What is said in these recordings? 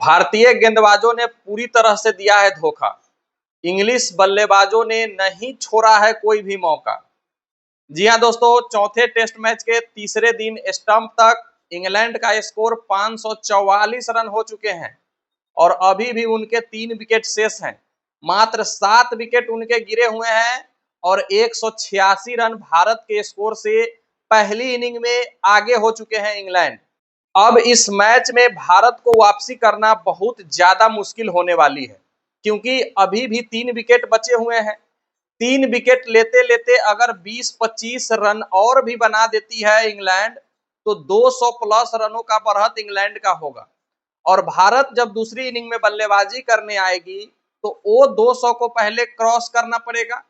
भारतीय गेंदबाजों ने पूरी तरह से दिया है धोखा। इंग्लिश बल्लेबाजों ने नहीं छोड़ा है कोई भी मौका। जी हां दोस्तों, चौथे टेस्ट मैच के तीसरे दिन स्टंप तक इंग्लैंड का स्कोर 544 रन हो चुके हैं और अभी भी उनके 3 विकेट शेष हैं। मात्र 7 विकेट उनके गिरे हुए हैं और 186 रन भारत के स्कोर से पहली इनिंग में आगे हो चुके हैं इंग्लैंड। अब इस मैच में भारत को वापसी करना बहुत ज्यादा मुश्किल होने वाली है, क्योंकि अभी भी 3 विकेट बचे हुए हैं। 3 विकेट लेते लेते अगर 20-25 रन और भी बना देती है इंग्लैंड, तो 200 प्लस रनों का बढ़त इंग्लैंड का होगा और भारत जब दूसरी इनिंग में बल्लेबाजी करने आएगी तो वो 200 को पहले क्रॉस करना पड़ेगा,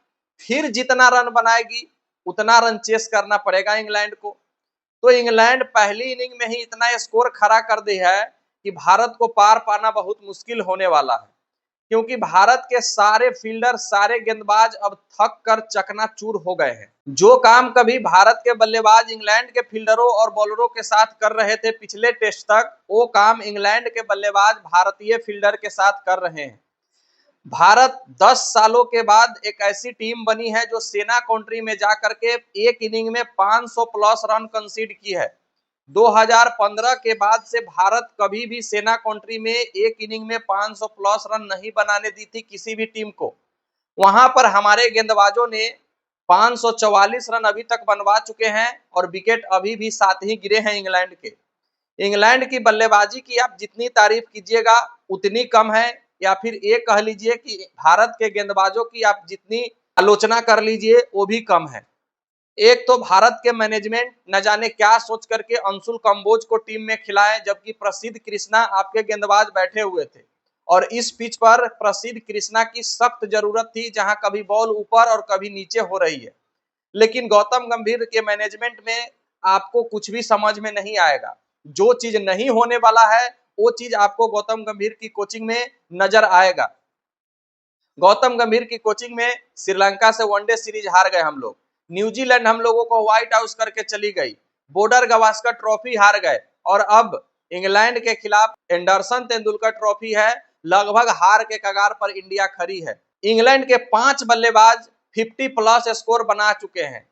फिर जितना रन बनाएगी उतना रन चेस करना पड़ेगा इंग्लैंड को। तो इंग्लैंड पहली इनिंग में ही इतना स्कोर खड़ा कर दी है कि भारत को पार पाना बहुत मुश्किल होने वाला है, क्योंकि भारत के सारे फील्डर, सारे गेंदबाज अब थक कर चकनाचूर हो गए हैं। जो काम कभी भारत के बल्लेबाज इंग्लैंड के फील्डरों और बॉलरों के साथ कर रहे थे पिछले टेस्ट तक, वो काम इंग्लैंड के बल्लेबाज भारतीय फील्डर के साथ कर रहे हैं। भारत 10 सालों के बाद एक ऐसी टीम बनी है जो सेना कंट्री में जाकर के एक इनिंग में 500 प्लस रन कंसीड की है। 2015 के बाद से भारत कभी भी सेना कंट्री में एक इनिंग में 500 प्लस रन नहीं बनाने दी थी किसी भी टीम को। वहां पर हमारे गेंदबाजों ने 544 रन अभी तक बनवा चुके हैं और विकेट अभी भी 7 ही गिरे हैं इंग्लैंड के। इंग्लैंड की बल्लेबाजी की आप जितनी तारीफ कीजिएगा उतनी कम है, या फिर ये कह लीजिए कि भारत के गेंदबाजों की आप जितनी आलोचना कर लीजिए वो भी कम है। एक तो भारत के मैनेजमेंट न जाने क्या सोच करके अंशुल कंबोज को टीम में खिलाए, जबकि प्रसिद्ध कृष्णा आपके गेंदबाज बैठे हुए थे और इस पिच पर प्रसिद्ध कृष्णा की सख्त जरूरत थी, जहां कभी बॉल ऊपर और कभी नीचे हो रही है। लेकिन गौतम गंभीर के मैनेजमेंट में आपको कुछ भी समझ में नहीं आएगा। जो चीज नहीं होने वाला है वो चीज आपको गौतम गंभीर की कोचिंग में नजर आएगा। गौतम गंभीर की कोचिंग में श्रीलंका से वनडे सीरीज हार गए हम लोग, न्यूजीलैंड हम लोगों को व्हाइट हाउस करके चली गई, बॉर्डर गवास्कर ट्रॉफी हार गए और अब इंग्लैंड के खिलाफ एंडरसन तेंदुलकर ट्रॉफी है। लगभग हार के कगार पर इंडिया खड़ी है। इंग्लैंड के 5 बल्लेबाज 50 प्लस स्कोर बना चुके हैं।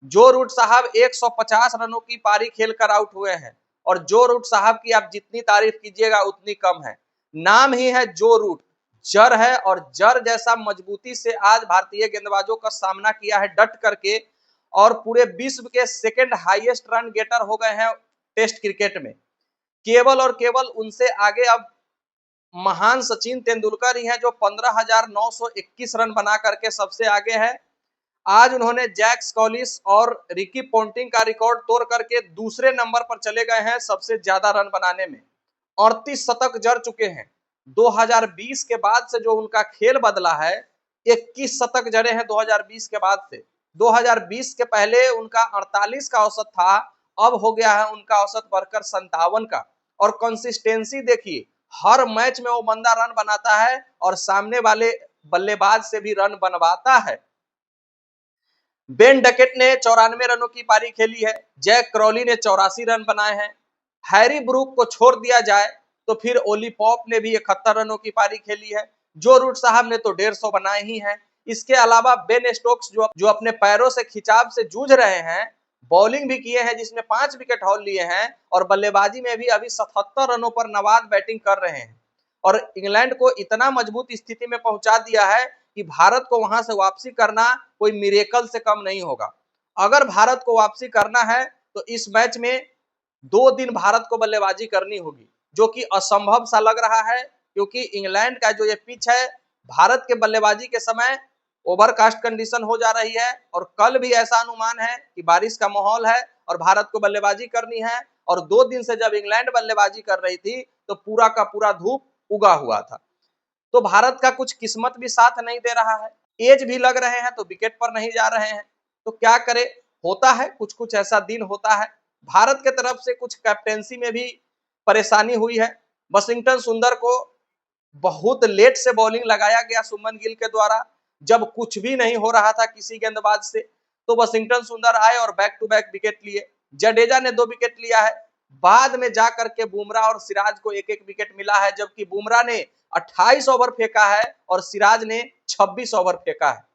जो रूट साहब 150 रनों की पारी खेलकर आउट हुए हैं और जो रूट साहब की आप जितनी तारीफ कीजिएगा उतनी कम है। नाम ही है जो रूट, जर है और जर जैसा मजबूती से आज भारतीय गेंदबाजों का सामना किया है डट करके और पूरे विश्व के सेकंड हाईएस्ट रन गेटर हो गए हैं टेस्ट क्रिकेट में। केवल और केवल उनसे आगे अब महान सचिन तेंदुलकर ही हैं जो 15,921 रन बना करके सबसे आगे है। आज उन्होंने जैक स्कॉलिस और रिकी पोंटिंग का रिकॉर्ड तोड़ करके दूसरे नंबर पर चले गए हैं सबसे ज्यादा रन बनाने में। 38 शतक जड़ चुके हैं। 2020 के बाद से जो उनका खेल बदला है, 21 शतक जड़े हैं 2020 के बाद से। 2020 के पहले उनका 48 का औसत था, अब हो गया है उनका औसत बढ़कर 57 का। और कंसिस्टेंसी देखिए, हर मैच में वो बंदा रन बनाता है और सामने वाले बल्लेबाज से भी रन बनवाता है। बेन डकेट ने 94 रनों की पारी खेली है, जैक क्रॉली ने 84 रन बनाए हैं। हैरी ब्रूक को छोड़ दिया जाए तो फिर ओली पॉप ने भी 71 रनों की पारी खेली है। जो रूट साहब ने तो 150 बनाए ही हैं। इसके अलावा बेन स्टोक्स जो अपने पैरों से खिंचाव से जूझ रहे हैं, बॉलिंग भी किए हैं जिसमें 5 विकेट हॉल लिए हैं और बल्लेबाजी में भी अभी 77 रनों पर नवाज बैटिंग कर रहे हैं और इंग्लैंड को इतना मजबूत स्थिति में पहुंचा दिया है कि भारत को वहां से वापसी करना कोई मिरेकल से कम नहीं होगा। अगर भारत को वापसी करना है तो इस मैच में 2 दिन भारत को बल्लेबाजी करनी होगी, जो कि असंभव सा लग रहा है, क्योंकि इंग्लैंड का जो ये पिच है भारत के बल्लेबाजी के समय ओवरकास्ट कंडीशन हो जा रही है और कल भी ऐसा अनुमान है कि बारिश का माहौल है और भारत को बल्लेबाजी करनी है। और 2 दिन से जब इंग्लैंड बल्लेबाजी कर रही थी तो पूरा का पूरा धूप उगा हुआ था। तो भारत का कुछ किस्मत भी साथ नहीं दे रहा है। एज भी लग रहे हैं तो विकेट पर नहीं जा रहे हैं, तो क्या करे, होता है कुछ कुछ ऐसा दिन होता है। भारत के तरफ से कुछ कैप्टेंसी में भी परेशानी हुई है। वॉशिंगटन सुंदर को बहुत लेट से बॉलिंग लगाया गया सुमन गिल के द्वारा, जब कुछ भी नहीं हो रहा था किसी गेंदबाज से, तो वॉशिंगटन सुंदर आए और बैक टू बैक विकेट लिए। जडेजा ने 2 विकेट लिया है। बाद में जाकर के बुमराह और सिराज को एक एक विकेट मिला है, जबकि बुमराह ने 28 ओवर फेंका है और सिराज ने 26 ओवर फेंका है।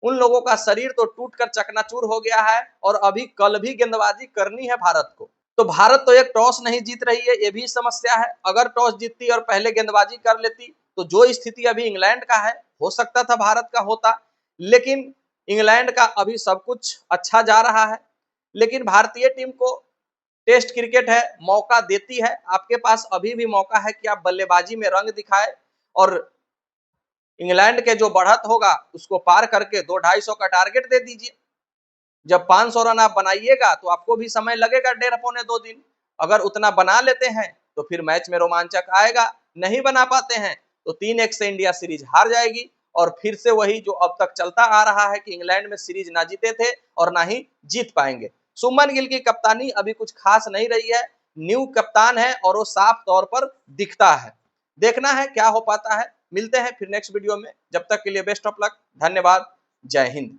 उन लोगों का शरीर तो टूटकर चकनाचूर हो गया है और अभी कल भी गेंदबाजी करनी है भारत को। तो भारत तो एक टॉस नहीं जीत रही है, ये भी समस्या है। अगर टॉस जीतती और पहले गेंदबाजी कर लेती तो जो स्थिति अभी इंग्लैंड का है, हो सकता था भारत का होता, लेकिन इंग्लैंड का अभी सब कुछ अच्छा जा रहा है। लेकिन भारतीय टीम को टेस्ट क्रिकेट है, मौका देती है। आपके पास अभी भी मौका है कि आप बल्लेबाजी में रंग दिखाए और इंग्लैंड के जो बढ़त होगा उसको पार करके 200-250 का टारगेट दे दीजिए। जब 500 रन आप बनाइएगा तो आपको भी समय लगेगा 1.5 पौने 2 दिन। अगर उतना बना लेते हैं तो फिर मैच में रोमांचक आएगा। नहीं बना पाते हैं तो 3-1 से इंडिया सीरीज हार जाएगी और फिर से वही जो अब तक चलता आ रहा है कि इंग्लैंड में सीरीज ना जीते थे और ना ही जीत पाएंगे। शुभमन गिल की कप्तानी अभी कुछ खास नहीं रही है, न्यू कप्तान है और वो साफ तौर पर दिखता है। देखना है क्या हो पाता है। मिलते हैं फिर नेक्स्ट वीडियो में, जब तक के लिए बेस्ट ऑफ लक, धन्यवाद, जय हिंद।